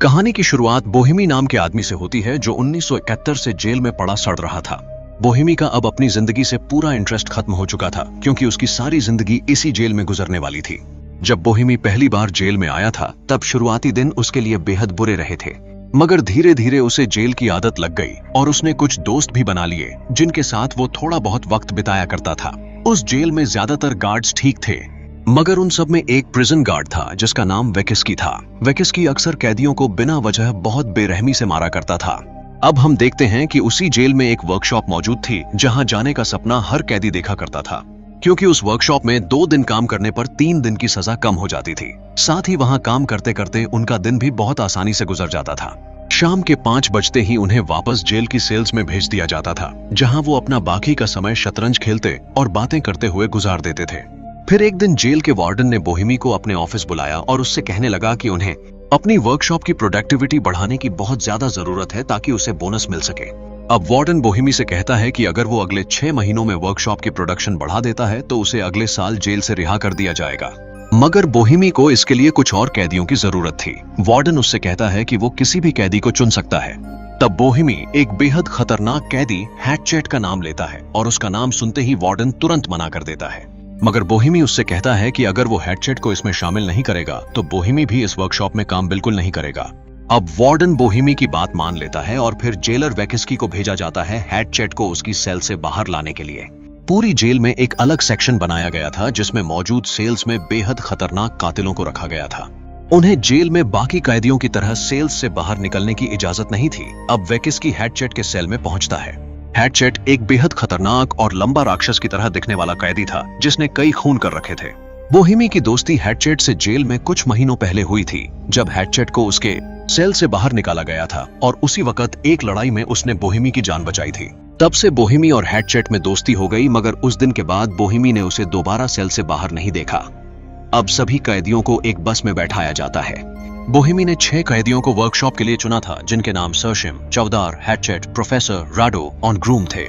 कहानी की शुरुआत बोहेमी नाम के आदमी से होती है जो 1971 से जेल में पड़ा सड़ रहा था। बोहेमी का अब अपनी जिंदगी से पूरा इंटरेस्ट खत्म हो चुका था क्योंकि उसकी सारी जिंदगी इसी जेल में गुजरने वाली थी। जब बोहेमी पहली बार जेल में आया था तब शुरुआती दिन उसके लिए बेहद बुरे रहे थे, मगर धीरे धीरे उसे जेल की आदत लग गई और उसने कुछ दोस्त भी बना लिए जिनके साथ वो थोड़ा बहुत वक्त बिताया करता था। उस जेल में ज्यादातर गार्ड्स ठीक थे, मगर उन सब में एक प्रिजन गार्ड था जिसका नाम वेकिस्की था। वेकिस्की अक्सर कैदियों को बिना वजह बहुत बेरहमी से मारा करता था। अब हम देखते हैं कि उसी जेल में एक वर्कशॉप मौजूद थी जहां जाने का सपना हर कैदी देखा करता था, क्योंकि उस वर्कशॉप में 2 दिन काम करने पर 3 दिन की सजा कम हो जाती थी। साथ ही वहां काम करते करते उनका दिन भी बहुत आसानी से गुजर जाता था। शाम के 5 बजते ही उन्हें वापस जेल की सेल्स में भेज दिया जाता था, जहां वो अपना बाकी का समय शतरंज खेलते और बातें करते हुए गुजार देते थे। फिर एक दिन जेल के वार्डन ने बोहेमी को अपने ऑफिस बुलाया और उससे कहने लगा कि उन्हें अपनी वर्कशॉप की प्रोडक्टिविटी बढ़ाने की बहुत ज्यादा जरूरत है ताकि उसे बोनस मिल सके। अब वार्डन बोहेमी से कहता है कि अगर वो अगले 6 महीनों में वर्कशॉप की प्रोडक्शन बढ़ा देता है तो उसे अगले साल जेल से रिहा कर दिया जाएगा, मगर बोहेमी को इसके लिए कुछ और कैदियों की जरूरत थी। वार्डन उससे कहता है कि वो किसी भी कैदी को चुन सकता है। तब बोहेमी एक बेहद खतरनाक कैदी हैटचेट का नाम लेता है और उसका नाम सुनते ही वार्डन तुरंत मना कर देता है, मगर बोहेमी उससे कहता है कि अगर वो हैटचेट को इसमें शामिल नहीं करेगा तो बोहेमी भी इस वर्कशॉप में काम बिल्कुल नहीं करेगा। अब वार्डन बोहेमी की बात मान लेता है और फिर जेलर वेकिस्की को भेजा जाता है हैटचेट को उसकी सेल से बाहर लाने के लिए। पूरी जेल में एक अलग सेक्शन बनाया गया था जिसमें मौजूद सेल्स में बेहद खतरनाक कातिलों को रखा गया था। उन्हें जेल में बाकी कैदियों की तरह सेल्स से बाहर निकलने की इजाजत नहीं थी। अब वेकिस्की हैटचेट के सेल में पहुंचता है। हैटचेट एक बेहद खतरनाक और लंबा राक्षस की तरह दिखने वाला कैदी था जिसने कई खून कर रखे थे। बोहेमी की दोस्ती हैटचेट से जेल में कुछ महीनों पहले हुई थी जब हैटचेट को उसके सेल से बाहर निकाला गया था और उसी वक्त एक लड़ाई में उसने बोहेमी की जान बचाई थी। तब से बोहेमी और हैटचेट में दोस्ती हो गई, मगर उस दिन के बाद बोहेमी ने उसे दोबारा सेल से बाहर नहीं देखा। अब सभी कैदियों को एक बस में बैठाया जाता है। बोहेमी ने 6 कैदियों को वर्कशॉप के लिए चुना था जिनके नाम सर्शिम, चौदार, हैटचेट, प्रोफेसर, राडो और ग्रूम थे।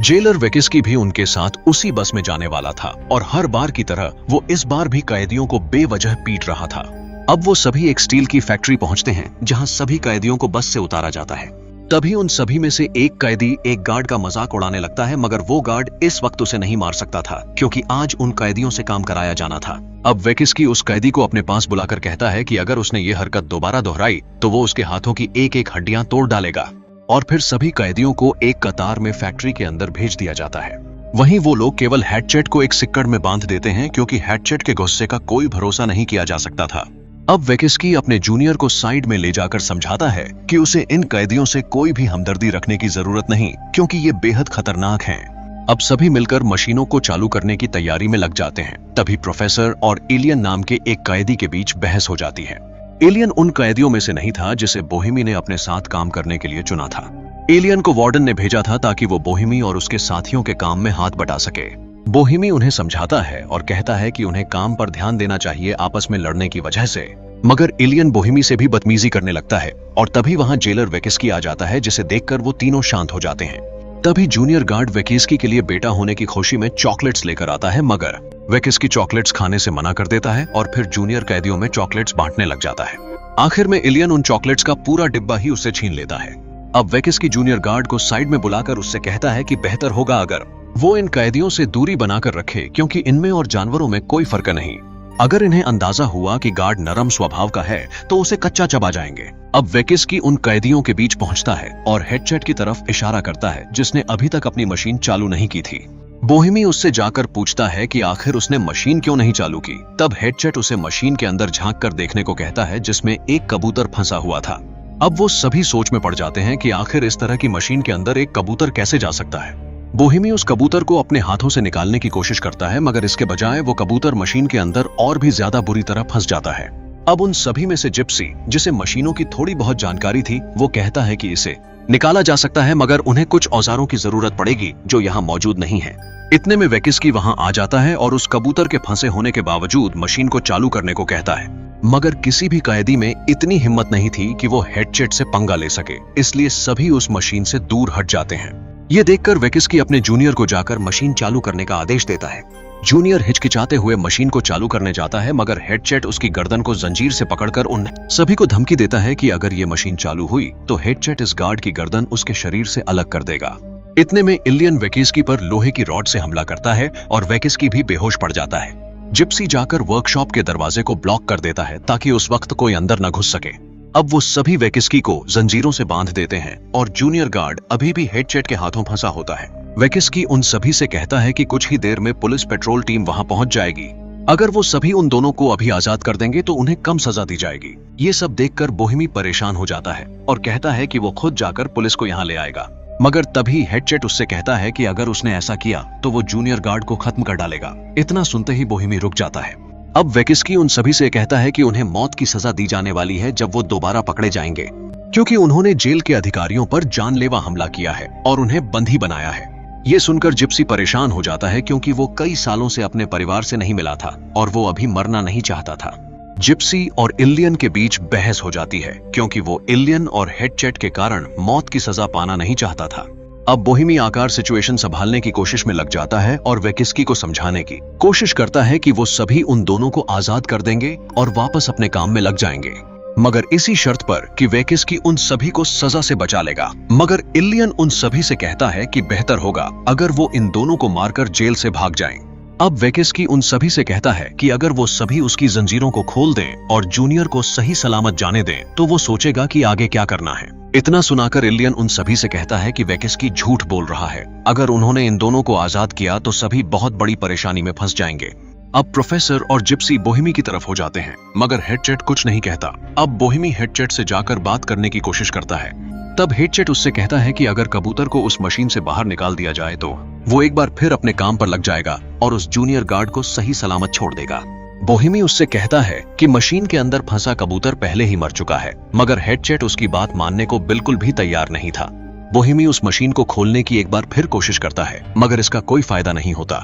जेलर वेकिस्की भी उनके साथ उसी बस में जाने वाला था और हर बार की तरह वो इस बार भी कैदियों को बेवजह पीट रहा था। अब वो सभी एक स्टील की फैक्ट्री पहुंचते हैं जहां सभी कैदियों को बस से उतारा जाता है। तभी उन सभी में से एक कैदी एक गार्ड का मजाक उड़ाने लगता है, मगर वो गार्ड इस वक्त उसे नहीं मार सकता था क्योंकि आज उन कैदियों से काम कराया जाना था। अब वेकिस्की उस कैदी को अपने पास बुलाकर कहता है कि अगर उसने ये हरकत दोबारा दोहराई तो वो उसके हाथों की एक एक हड्डियां तोड़ डालेगा, और फिर सभी कैदियों को एक कतार में फैक्ट्री के अंदर भेज दिया जाता है। वहीं वो लोग केवल हैटचेट को एक सिक्कड़ में बांध देते हैं क्योंकि हैटचेट के गुस्से का कोई भरोसा नहीं किया जा सकता था। अब वेकिस्की अपने जूनियर को साइड में ले जाकर समझाता है कि उसे इन कैदियों से कोई भी हमदर्दी रखने की जरूरत नहीं क्योंकि ये बेहद खतरनाक हैं। अब सभी मिलकर मशीनों को चालू करने की तैयारी में लग जाते हैं। तभी प्रोफेसर और एलियन नाम के एक कैदी के बीच बहस हो जाती है। एलियन उन कैदियों में से नहीं था जिसे बोहेमी ने अपने साथ काम करने के लिए चुना था। एलियन को वार्डन ने भेजा था ताकि वो बोहेमी और उसके साथियों के काम में हाथ बटा सके। बोहेमी उन्हें समझाता है और कहता है कि उन्हें काम पर ध्यान देना चाहिए आपस में लड़ने की वजह से, मगर एलियन बोहेमी से भी बदतमीजी करने लगता है और तभी वहां जेलर वेकिस्की आ जाता है जिसे देखकर वो तीनों शांत हो जाते हैं। तभी जूनियर गार्ड वेकिस्की के लिए बेटा होने की खुशी में चॉकलेट्स लेकर आता है, मगर वेकिस्की चॉकलेट्स खाने से मना कर देता है और फिर जूनियर कैदियों में चॉकलेट्स बांटने लग जाता है। आखिर में एलियन उन चॉकलेट्स का पूरा डिब्बा ही उससे छीन लेता है। अब वेकिस्की जूनियर गार्ड को साइड में बुलाकर उससे कहता है कि बेहतर होगा अगर वो इन कैदियों से दूरी बनाकर रखे क्योंकि इनमें और जानवरों में कोई फर्क नहीं। अगर इन्हें अंदाजा हुआ कि गार्ड नरम स्वभाव का है तो उसे कच्चा चबा जाएंगे। अब वेकिस्की उन कैदियों के बीच पहुंचता है और हैटचेट की तरफ इशारा करता है जिसने अभी तक अपनी मशीन चालू नहीं की थी। बोहेमी उससे जाकर पूछता है कि आखिर उसने मशीन क्यों नहीं चालू की। तब हैटचेट उसे मशीन के अंदर झांक कर देखने को कहता है जिसमें एक कबूतर फंसा हुआ था। अब वो सभी सोच में पड़ जाते हैं कि आखिर इस तरह की मशीन के अंदर एक कबूतर कैसे जा सकता है। बोहेमी उस कबूतर को अपने हाथों से निकालने की कोशिश करता है, मगर इसके बजाय वो कबूतर मशीन के अंदर और भी ज्यादा बुरी तरह फंस जाता है। अब उन सभी में से जिप्सी, जिसे मशीनों की थोड़ी बहुत जानकारी थी, वो कहता है कि इसे निकाला जा सकता है मगर उन्हें कुछ औजारों की जरूरत पड़ेगी जो यहाँ मौजूद नहीं है। इतने में वेकिस्की वहां आ जाता है और उस कबूतर के फंसे होने के बावजूद मशीन को चालू करने को कहता है, मगर किसी भी कैदी में इतनी हिम्मत नहीं थी कि वो हैटचेट से पंगा ले सके, इसलिए सभी उस मशीन से दूर हट जाते हैं। ये देखकर वेकिस्की अपने जूनियर को जाकर मशीन चालू करने का आदेश देता है। जूनियर हिचकिचाते हुए मशीन को चालू करने जाता है, मगर हेडचेट उसकी गर्दन को जंजीर से पकड़कर उन सभी को धमकी देता है कि अगर ये मशीन चालू हुई तो हेडचेट इस गार्ड की गर्दन उसके शरीर से अलग कर देगा। इतने में इलियन वेकिस्की पर लोहे की रॉड से हमला करता है और वेकिस्की भी बेहोश पड़ जाता है। जिप्सी जाकर वर्कशॉप के दरवाजे को ब्लॉक कर देता है ताकि उस वक्त कोई अंदर न घुस सके। अब वो सभी वेकिस्की को जंजीरों से बांध देते हैं और जूनियर गार्ड अभी भी हेडचेट के हाथों फंसा होता है। वेकिस्की उन सभी से कहता है कि कुछ ही देर में पुलिस पेट्रोल टीम वहां पहुंच जाएगी। अगर वो सभी उन दोनों को अभी आजाद कर देंगे तो उन्हें कम सजा दी जाएगी। ये सब देखकर बोहेमी परेशान हो जाता है और कहता है कि वो खुद जाकर पुलिस को यहाँ ले आएगा। मगर तभी हेडचेट उससे कहता है कि अगर उसने ऐसा किया तो वो जूनियर गार्ड को खत्म कर डालेगा। इतना सुनते ही बोहेमी रुक जाता है। अब वेकिस्की उन सभी से कहता है कि उन्हें मौत की सजा दी जाने वाली है जब वो दोबारा पकड़े जाएंगे, क्योंकि उन्होंने जेल के अधिकारियों पर जानलेवा हमला किया है और उन्हें बंदी बनाया है। ये सुनकर जिप्सी परेशान हो जाता है क्योंकि वो कई सालों से अपने परिवार से नहीं मिला था और वो अभी मरना नहीं चाहता था। जिप्सी और इलियन के बीच बहस हो जाती है क्योंकि वो इलियन और हेडचेट के कारण मौत की सजा पाना नहीं चाहता था। अब बोहेमी आकार सिचुएशन संभालने की कोशिश में लग जाता है और वेकिस्की को समझाने की कोशिश करता है कि वो सभी उन दोनों को आजाद कर देंगे और वापस अपने काम में लग जाएंगे, मगर इसी शर्त पर कि वेकिस्की उन सभी को सजा से बचा लेगा। मगर इलियन उन सभी से कहता है कि बेहतर होगा अगर वो इन दोनों को मारकर जेल से भाग जाएं। अब वेकिस्की उन सभी से कहता है कि अगर वो सभी उसकी जंजीरों को खोल दें और जूनियर को सही सलामत जाने दें तो वो सोचेगा कि आगे क्या करना है। इतना सुनाकर इलियन उन सभी से कहता है कि वेकिस्की झूठ बोल रहा है। अगर उन्होंने इन दोनों को आजाद किया तो सभी बहुत बड़ी परेशानी में फंस जाएंगे। अब प्रोफेसर और जिप्सी बोहेमी की तरफ हो जाते हैं, मगर हेडचेट कुछ नहीं कहता। अब बोहेमी हेडचेट से जाकर बात करने की कोशिश करता है। तब हेडचेट उससे कहता है कि अगर कबूतर को उस मशीन से बाहर निकाल दिया जाए तो वो एक बार फिर अपने काम पर लग जाएगा और उस जूनियर गार्ड को सही सलामत छोड़ देगा। बोहेमी उससे कहता है कि मशीन के अंदर फंसा कबूतर पहले ही मर चुका है, मगर हेडचेट उसकी बात मानने को बिल्कुल भी तैयार नहीं था। बोहेमी उस मशीन को खोलने की एक बार फिर कोशिश करता है, मगर इसका कोई फायदा नहीं होता।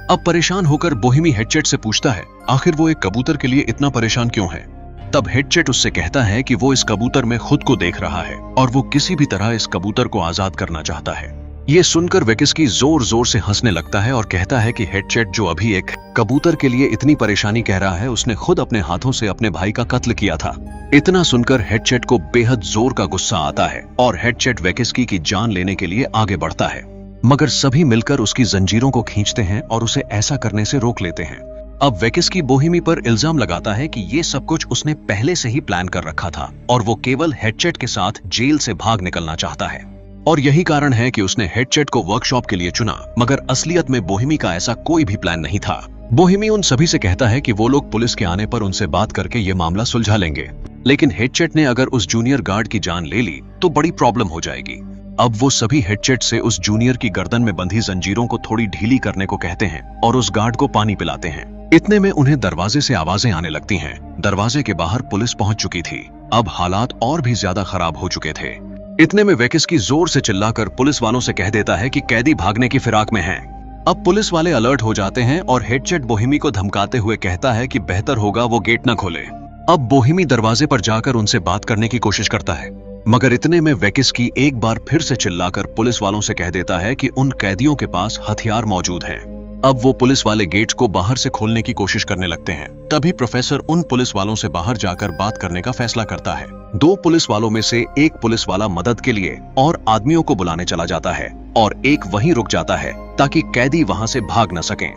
अब परेशान होकर बोहेमी हेडचेट से पूछता है आखिर वो एक कबूतर के लिए इतना परेशान क्यों है। तब हेडचेट उससे कहता है कि वो इस कबूतर में खुद को देख रहा है और वो किसी भी तरह इस कबूतर को आजाद करना चाहता है। ये सुनकर वेकिस्की जोर जोर से हंसने लगता है और कहता है कि हेडचेट जो अभी एक कबूतर के लिए इतनी परेशानी कह रहा है उसने खुद अपने हाथों से अपने भाई का कत्ल किया था। इतना सुनकर हेडचेट को बेहद जोर का गुस्सा आता है और हेडचेट वेकिस्की की जान लेने के लिए आगे बढ़ता है, मगर सभी मिलकर उसकी जंजीरों को खींचते हैं और उसे ऐसा करने से रोक लेते हैं। अब वेकिस्की बोहेमी पर इल्जाम लगाता है कि ये सब कुछ उसने पहले से ही प्लान कर रखा था और वो केवल हेडचेट के साथ जेल से भाग निकलना चाहता है और यही कारण है कि उसने हेडचेट को वर्कशॉप के लिए चुना, मगर असलियत में बोहेमी का ऐसा कोई भी प्लान नहीं था। बोहेमी उन सभी से कहता है कि वो लोग पुलिस के आने पर उनसे बात करके ये मामला सुलझा लेंगे, लेकिन हेडचेट ने अगर उस जूनियर गार्ड की जान ले ली तो बड़ी प्रॉब्लम हो जाएगी। अब वो सभी हेडचेट से उस जूनियर की गर्दन में बंधी जंजीरों को थोड़ी ढीली करने को कहते हैं और उस गार्ड को पानी पिलाते हैं। इतने में उन्हें दरवाजे से आवाजें आने लगती हैं। दरवाजे के बाहर पुलिस पहुंच चुकी थी। अब हालात और भी ज्यादा खराब हो चुके थे। इतने में वेकिस्की जोर से चिल्लाकर पुलिस वालों से कह देता है कि कैदी भागने की फिराक में हैं। अब पुलिस वाले अलर्ट हो जाते हैं और हेडचेट बोहेमी को धमकाते हुए कहता है कि बेहतर होगा वो गेट न खोले। अब बोहेमी दरवाजे पर जाकर उनसे बात करने की कोशिश करता है, मगर इतने में वेकिस्की एक बार फिर से चिल्लाकर पुलिस वालों से कह देता है कि उन कैदियों के पास हथियार मौजूद हैं। अब वो पुलिस वाले गेट्स को बाहर से खोलने की कोशिश करने लगते हैं। तभी प्रोफेसर उन पुलिस वालों से बाहर जाकर बात करने का फैसला करता है। दो पुलिस वालों में से एक पुलिस वाला मदद के लिए और आदमियों को बुलाने चला जाता है और एक वहीं रुक जाता है ताकि कैदी वहां से भाग न सकें।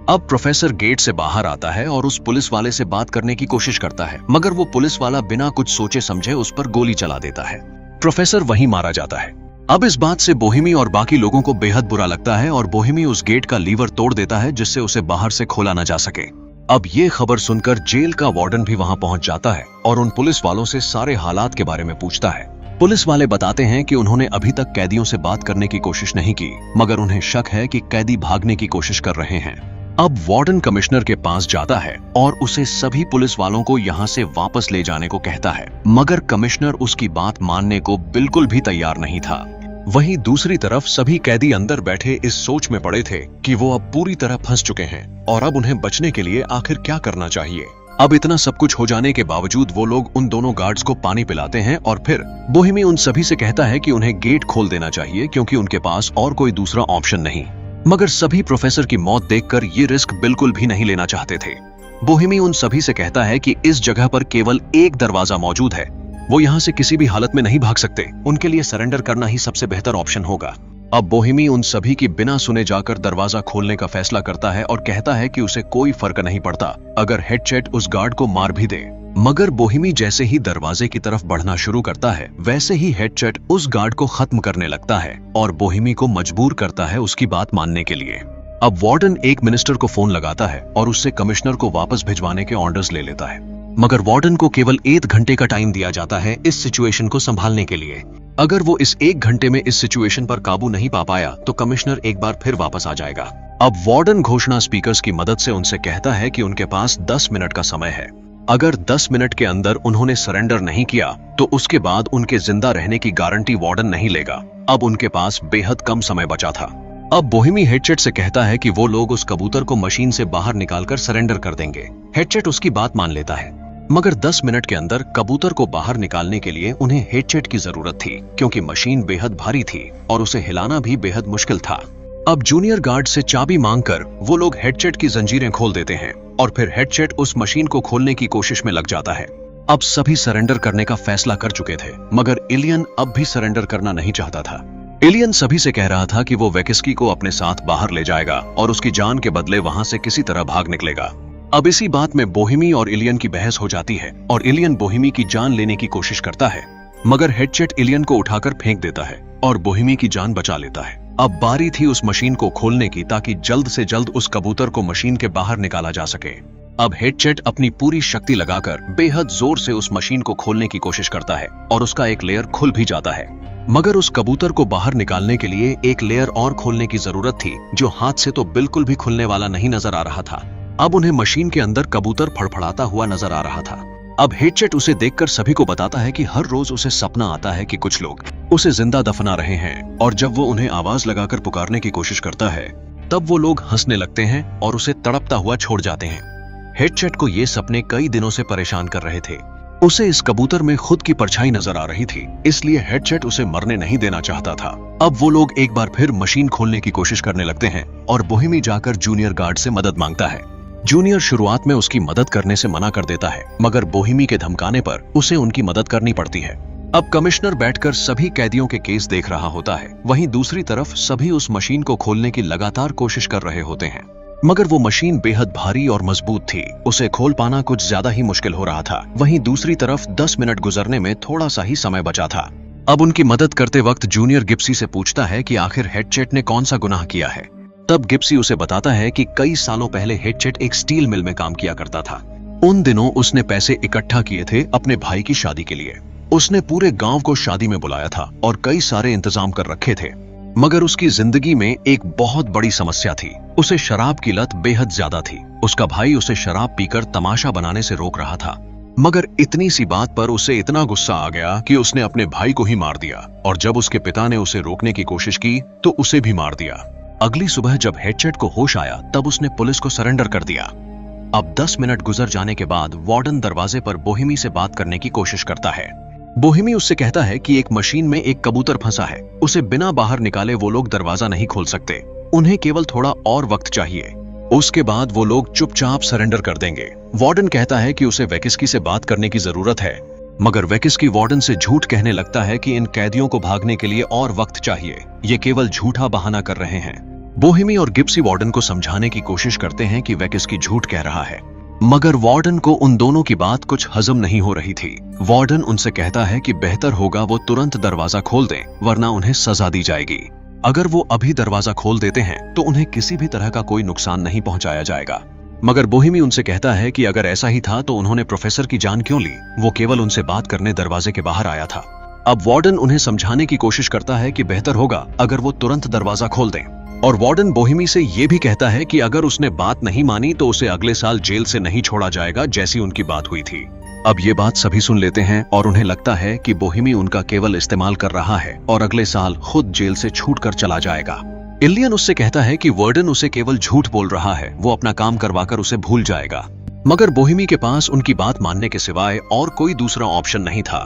अब प्रोफेसर गेट से बाहर आता है और उस पुलिस वाले से बात करने की कोशिश करता है, मगर वो पुलिस वाला बिना कुछ सोचे समझे उस पर गोली चला देता है। प्रोफेसर वहीं मारा जाता है। अब इस बात से बोहेमी और बाकी लोगों को बेहद बुरा लगता है और बोहेमी उस गेट का लीवर तोड़ देता है जिससे उसे बाहर से खोला न जा सके। अब ये खबर सुनकर जेल का वार्डन भी वहां पहुंच जाता है और उन पुलिस वालों से सारे हालात के बारे में पूछता है। पुलिस वाले बताते हैं कि उन्होंने अभी तक कैदियों से बात करने की कोशिश नहीं की, मगर उन्हें शक है कि कैदी भागने की कोशिश कर रहे हैं। अब वार्डन कमिश्नर के पास जाता है और उसे सभी पुलिस वालों को यहाँ से वापस ले जाने को कहता है, मगर कमिश्नर उसकी बात मानने को बिल्कुल भी तैयार नहीं था। वहीं दूसरी तरफ सभी कैदी अंदर बैठे इस सोच में पड़े थे कि वो अब पूरी तरह फंस चुके हैं और अब उन्हें बचने के लिए आखिर क्या करना चाहिए। अब इतना सब कुछ हो जाने के बावजूद वो लोग उन दोनों गार्ड्स को पानी पिलाते हैं और फिर बोहेमी उन सभी से कहता है कि उन्हें गेट खोल देना चाहिए क्योंकि उनके पास और कोई दूसरा ऑप्शन नहीं। मगर सभी प्रोफेसर की मौत देखकर ये रिस्क बिल्कुल भी नहीं लेना चाहते थे। बोहेमी उन सभी से कहता है कि इस जगह पर केवल एक दरवाजा मौजूद है, वो यहाँ से किसी भी हालत में नहीं भाग सकते, उनके लिए सरेंडर करना ही सबसे बेहतर ऑप्शन होगा। अब बोहेमी उन सभी की बिना सुने जाकर दरवाजा खोलने का फैसला करता है और कहता है कि उसे कोई फर्क नहीं पड़ता अगर हेडसेट उस गार्ड को मार भी दे। मगर बोहेमी जैसे ही दरवाजे की तरफ बढ़ना शुरू करता है, वैसे ही हेडसेट उस गार्ड को खत्म करने लगता है और बोहेमी को मजबूर करता है उसकी बात मानने के लिए। अब वार्डन एक मिनिस्टर को फोन लगाता है और उससे कमिश्नर को वापस भिजवाने के ऑर्डर्स ले लेता है। मगर वार्डन को केवल 1 घंटे का टाइम दिया जाता है इस सिचुएशन को संभालने के लिए। अगर वो इस 1 घंटे में इस सिचुएशन पर काबू नहीं पा पाया तो कमिश्नर एक बार फिर वापस आ जाएगा। अब वार्डन घोषणा स्पीकर्स की मदद से उनसे कहता है कि उनके पास 10 मिनट का समय है। अगर 10 मिनट के अंदर उन्होंने सरेंडर नहीं किया तो उसके बाद उनके जिंदा रहने की गारंटी वार्डन नहीं लेगा। अब उनके पास बेहद कम समय बचा था। अब बोहेमी हेडसेट से कहता है कि वो लोग उस कबूतर को मशीन से बाहर निकालकर सरेंडर कर देंगे। हेडसेट उसकी बात मान लेता है, मगर 10 मिनट के अंदर कबूतर को बाहर निकालने के लिए उन्हें हेडसेट की जरूरत थी, क्योंकि मशीन बेहद भारी थी और उसे हिलाना भी बेहद मुश्किल था। अब जूनियर गार्ड से चाबी मांगकर वो लोग हेडसेट की जंजीरें खोल देते हैं और फिर हेडसेट उस मशीन को खोलने की कोशिश में लग जाता है। अब सभी सरेंडर करने का फैसला कर चुके थे, मगर एलियन अब भी सरेंडर करना नहीं चाहता था। एलियन सभी से कह रहा था कि वो वेकिस्की को अपने साथ बाहर ले जाएगा और उसकी जान के बदले वहां से किसी तरह भाग निकलेगा। अब इसी बात में बोहेमी और एलियन की बहस हो जाती है और एलियन बोहेमी की जान लेने की कोशिश करता है, मगर हेडसेट एलियन को उठाकर फेंक देता है और बोहेमी की जान बचा लेता है। अब बारी थी उस मशीन को खोलने की ताकि जल्द से jल्द उस कबूतर को मशीन के बाहर निकाला जा सके। अब हेडसेट अपनी पूरी शक्ति लगाकर बेहद जोर से उस मशीन को खोलने की कोशिश करता है और उसका एक लेयर खुल भी जाता है, मगर उस कबूतर को बाहर निकालने के लिए एक लेयर और खोलने की जरूरत थी जो हाथ से तो बिल्कुल भी खुलने वाला नहीं नजर आ रहा था। अब उन्हें मशीन के अंदर कबूतर फड़फड़ाता हुआ नजर आ रहा था। अब हेडसेट उसे देखकर सभी को बताता है कि हर रोज उसे सपना आता है कि कुछ लोग उसे जिंदा दफना रहे हैं, और जब वो उन्हें आवाज लगाकर पुकारने की कोशिश करता है तब वो लोग हंसने लगते हैं और उसे तड़पता हुआ छोड़ जाते हैं। हेडसेट को ये सपने कई दिनों से परेशान कर रहे थे। उसे इस कबूतर में खुद की परछाई नजर आ रही थी, इसलिए हेडसेट उसे मरने नहीं देना चाहता था। अब वो लोग एक बार फिर मशीन खोलने की कोशिश करने लगते हैं और बोहेमी जाकर जूनियर गार्ड से मदद मांगता है। जूनियर शुरुआत में उसकी मदद करने से मना कर देता है, मगर बोहेमी के धमकाने पर उसे उनकी मदद करनी पड़ती है। अब कमिश्नर बैठकर सभी कैदियों के केस देख रहा होता है, वहीं दूसरी तरफ सभी उस मशीन को खोलने की लगातार कोशिश कर रहे होते हैं, मगर वो मशीन बेहद भारी और मजबूत थी, उसे खोल पाना कुछ ज्यादा ही मुश्किल हो रहा था। वहीं दूसरी तरफ 10 मिनट गुजरने में थोड़ा सा ही समय बचा था। अब उनकी मदद करते वक्त जूनियर गिप्सी से पूछता है कि आखिर हेडसेट ने कौन सा गुनाह किया है। तब गिप्सी उसे बताता है कि कई सालों पहले हेडसेट एक स्टील मिल में काम किया करता था। उन दिनों उसने पैसे इकट्ठा किए थे अपने भाई की शादी के लिए। उसने पूरे गांव को शादी में बुलाया था और कई सारे इंतजाम कर रखे थे, मगर उसकी जिंदगी में एक बहुत बड़ी समस्या थी। उसे शराब की लत बेहद ज्यादा थी। उसका भाई उसे शराब पीकर तमाशा बनाने से रोक रहा था, मगर इतनी सी बात पर उसे इतना गुस्सा आ गया कि उसने अपने भाई को ही मार दिया, और जब उसके पिता ने उसे रोकने की कोशिश की तो उसे भी मार दिया। अगली सुबह जब हेडसेट को होश आया तब उसने पुलिस को सरेंडर कर दिया। अब 10 मिनट गुजर जाने के बाद वार्डन दरवाजे पर बोहेमी से बात करने की कोशिश करता है। बोहेमी उससे कहता है कि एक मशीन में एक कबूतर फंसा है, उसे बिना बाहर निकाले वो लोग दरवाजा नहीं खोल सकते, उन्हें केवल थोड़ा और वक्त चाहिए, उसके बाद वो लोग चुपचाप सरेंडर कर देंगे। वार्डन कहता है कि उसे वेकिस्की से बात करने की जरूरत है, मगर वेकिस्की वार्डन से झूठ कहने लगता है कि इन कैदियों को भागने के लिए और वक्त चाहिए, ये केवल झूठा बहाना कर रहे हैं। बोहेमी और गिप्सी वार्डन को समझाने की कोशिश करते हैं कि वेकिस्की झूठ कह रहा है, मगर वार्डन को उन दोनों की बात कुछ हजम नहीं हो रही थी। वार्डन उनसे कहता है कि बेहतर होगा वो तुरंत दरवाजा खोल दें, वरना उन्हें सजा दी जाएगी। अगर वो अभी दरवाजा खोल देते हैं तो उन्हें किसी भी तरह का कोई नुकसान नहीं पहुंचाया जाएगा। मगर बोहेमी उनसे कहता है कि अगर ऐसा ही था तो उन्होंने प्रोफेसर की जान क्यों ली, वो केवल उनसे बात करने दरवाजे के बाहर आया था। अब वार्डन उन्हें समझाने की कोशिश करता है कि बेहतर होगा अगर वो तुरंत दरवाजा खोल दें, और वार्डन बोहेमी से ये भी कहता है कि अगर उसने बात नहीं मानी तो उसे अगले साल जेल से नहीं छोड़ा जाएगा, जैसी उनकी बात हुई थी। अब ये बात सभी सुन लेते हैं और उन्हें लगता है कि बोहेमी उनका केवल इस्तेमाल कर रहा है और अगले साल खुद जेल से छूटकर चला जाएगा। एलियन उससे कहता है कि वार्डन उसे केवल झूठ बोल रहा है, वो अपना काम करवाकर उसे भूल जाएगा, मगर बोहेमी के पास उनकी बात मानने के सिवाय और कोई दूसरा ऑप्शन नहीं था।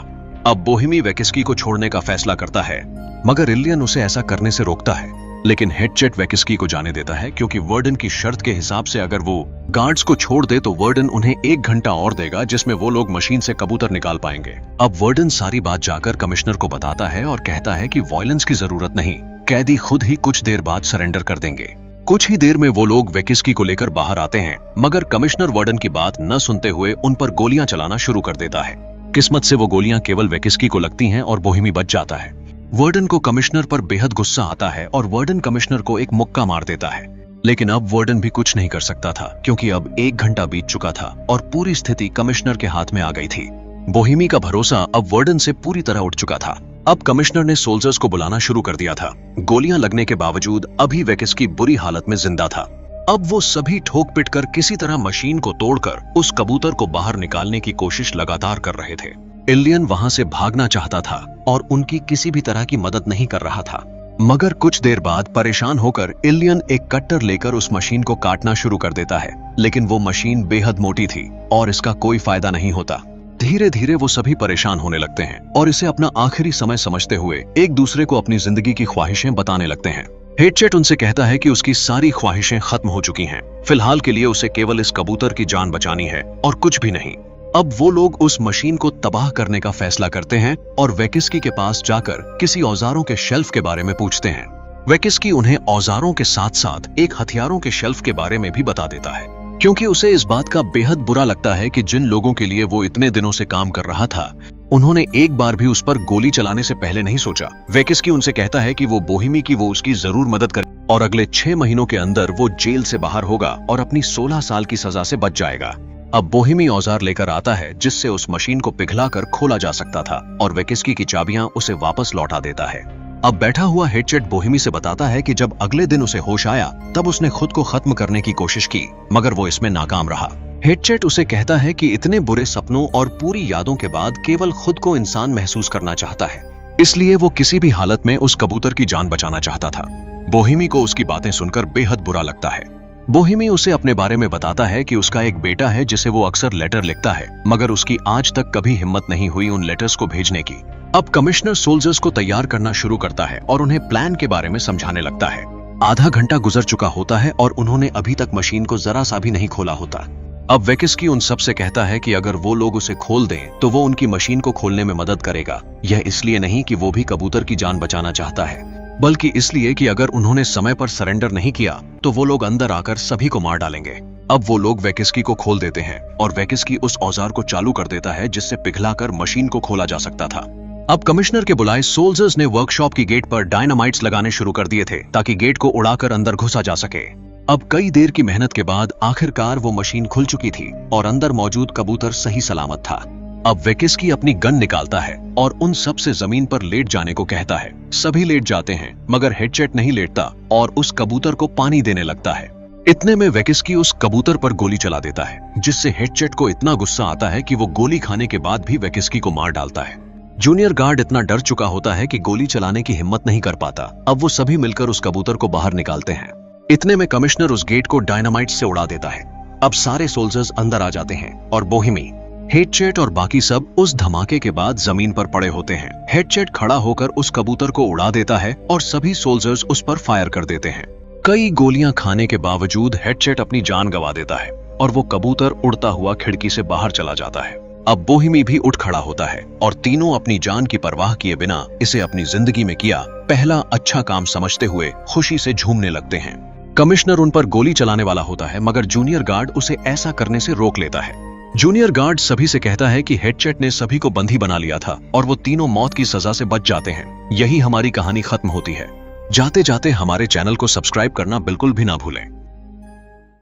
अब बोहेमी वेकिस्की को छोड़ने का फैसला करता है, मगर एलियन उसे ऐसा करने से रोकता है। लेकिन हेडचेट वेकिस्की को जाने देता है क्योंकि वर्डन की शर्त के हिसाब से अगर वो गार्ड्स को छोड़ दे तो वर्डन उन्हें 1 घंटा और देगा जिसमें वो लोग मशीन से कबूतर निकाल पाएंगे। अब वर्डन सारी बात जाकर कमिश्नर को बताता है और कहता है कि वायलेंस की जरूरत नहीं, कैदी खुद ही कुछ देर बाद सरेंडर कर देंगे। कुछ ही देर में वो लोग वेकिस्की को लेकर बाहर आते हैं, मगर कमिश्नर वर्डन की बात न सुनते हुए उन पर गोलियां चलाना शुरू कर देता है। किस्मत से वो गोलियां केवल वेकिस्की को लगती हैं और बोहेमी बच जाता है। वर्डन को कमिश्नर पर बेहद गुस्सा आता है और वर्डन कमिश्नर को एक मुक्का मार देता है, लेकिन अब वर्डन भी कुछ नहीं कर सकता था क्योंकि अब 1 घंटा बीत चुका था और पूरी स्थिति कमिश्नर के हाथ में आ गई थी। बोहेमी का भरोसा अब वर्डन से पूरी तरह उठ चुका था। अब कमिश्नर ने सोल्जर्स को बुलाना शुरू कर दिया था। गोलियां लगने के बावजूद अभी वेकिस्की बुरी हालत में जिंदा था। अब वो सभी ठोक पिट कर किसी तरह मशीन को तोड़कर उस कबूतर को बाहर निकालने की कोशिश लगातार कर रहे थे। इलियन वहां से भागना चाहता था और उनकी किसी भी तरह की मदद नहीं कर रहा था, मगर कुछ देर बाद परेशान होकर इलियन एक कट्टर लेकर उस मशीन को काटना शुरू कर देता है, लेकिन वो मशीन बेहद मोटी थी और इसका कोई फायदा नहीं होता। धीरे धीरे वो सभी परेशान होने लगते हैं और इसे अपना आखिरी समय समझते हुए एक दूसरे को अपनी जिंदगी की ख्वाहिशें बताने लगते हैं। हेडचेट उनसे कहता है कि उसकी सारी ख्वाहिशें खत्म हो चुकी हैं। फिलहाल के लिए उसे केवल इस कबूतर की जान बचानी है और कुछ भी नहीं। अब वो लोग उस मशीन को तबाह करने का फैसला करते हैं और वेकिस्की के पास जाकर किसी औजारों के शेल्फ के बारे में पूछते हैं। वेकिस्की उन्हें औजारों के साथ साथ एक हथियारों के शेल्फ के बारे में भी बता देता है, क्योंकि उसे इस बात का बेहद बुरा लगता है कि जिन लोगों के लिए वो इतने दिनों से काम कर रहा था, उन्होंने एक बार भी उस पर गोली चलाने से पहले नहीं सोचा। वेकिस्की उनसे कहता है कि वो बोहेमी की वो उसकी जरूर मदद करे और अगले 6 महीनों के अंदर वो जेल से बाहर होगा और अपनी 16 साल की सजा से बच जाएगा। अब बोहेमी औजार लेकर आता है जिससे उस मशीन को पिघलाकर खोला जा सकता था और वेकिस्की की चाबियां उसे वापस लौटा देता है। अब बैठा हुआ हेडचेट बोहेमी से बताता है कि जब अगले दिन उसे होश आया तब उसने खुद को खत्म करने की कोशिश की, मगर वो इसमें नाकाम रहा। हेडचेट उसे कहता है कि इतने बुरे सपनों और पूरी यादों के बाद केवल खुद को इंसान महसूस करना चाहता है, इसलिए वो किसी भी हालत में उस कबूतर की जान बचाना चाहता था। बोहेमी को उसकी बातें सुनकर बेहद बुरा लगता है। बोहेमी उसे अपने बारे में बताता है कि उसका एक बेटा है जिसे वो अक्सर लेटर लिखता है, मगर उसकी आज तक कभी हिम्मत नहीं हुई उन लेटर्स को भेजने की। अब कमिश्नर सोल्जर्स को तैयार करना शुरू करता है और उन्हें प्लान के बारे में समझाने लगता है। आधा घंटा गुजर चुका होता है और उन्होंने अभी तक मशीन को जरा सा भी नहीं खोला होता। अब वेकिस्की उन सब से कहता है कि अगर वो लोग उसे खोल दें तो वो उनकी मशीन को खोलने में मदद करेगा। यह इसलिए नहीं कि वो भी कबूतर की जान बचाना चाहता है, बल्कि इसलिए कि अगर उन्होंने समय पर सरेंडर नहीं किया तो वो लोग अंदर आकर सभी को मार डालेंगे। अब वो लोग वेकिस्की को खोल देते हैं और वेकिस्की उस औजार को चालू कर देता है जिससे पिघलाकर मशीन को खोला जा सकता था। अब कमिश्नर के बुलाए सोल्जर्स ने वर्कशॉप की गेट पर डायनामाइट्स लगाने शुरू कर दिए थे ताकि गेट को उड़ाकर अंदर घुसा जा सके। अब कई देर की मेहनत के बाद आखिरकार वो मशीन खुल चुकी थी और अंदर मौजूद कबूतर सही सलामत था। अब वेकिस्की अपनी गन निकालता है और उन सब से जमीन पर लेट जाने को कहता है। सभी लेट जाते हैं, मगर हेडचेट नहीं लेटता और उस कबूतर को पानी देने लगता है। इतने में वेकिस्की उस कबूतर पर गोली चला देता है, जिससे हेडचेट को इतना गुस्सा आता है कि वो गोली खाने के बाद भी वेकिस्की को मार डालता है। जूनियर गार्ड इतना डर चुका होता है कि गोली चलाने की हिम्मत नहीं कर पाता। अब वो सभी मिलकर उस कबूतर को बाहर निकालते हैं। इतने में कमिश्नर उस गेट को डायनामाइट से उड़ा देता है। अब सारे सोल्जर्स अंदर आ जाते हैं और बोहेमी, हेडचेट और बाकी सब उस धमाके के बाद जमीन पर पड़े होते हैं। हेडचेट खड़ा होकर उस कबूतर को उड़ा देता है और सभी सोल्जर्स उस पर फायर कर देते हैं। कई गोलियां खाने के बावजूद हेडचेट अपनी जान गंवा देता है और वो कबूतर उड़ता हुआ खिड़की से बाहर चला जाता है। अब बोहेमी भी उठ खड़ा होता है और तीनों अपनी जान की परवाह किए बिना इसे अपनी जिंदगी में किया पहला अच्छा काम समझते हुए खुशी से झूमने लगते हैं। कमिश्नर उन पर गोली चलाने वाला होता है, मगर जूनियर गार्ड उसे ऐसा करने से रोक लेता है। जूनियर गार्ड सभी से कहता है कि हेडचेट ने सभी को बंदी बना लिया था और वो तीनों मौत की सजा से बच जाते हैं। यही हमारी कहानी खत्म होती है। जाते जाते हमारे चैनल को सब्सक्राइब करना बिल्कुल भी ना भूलें।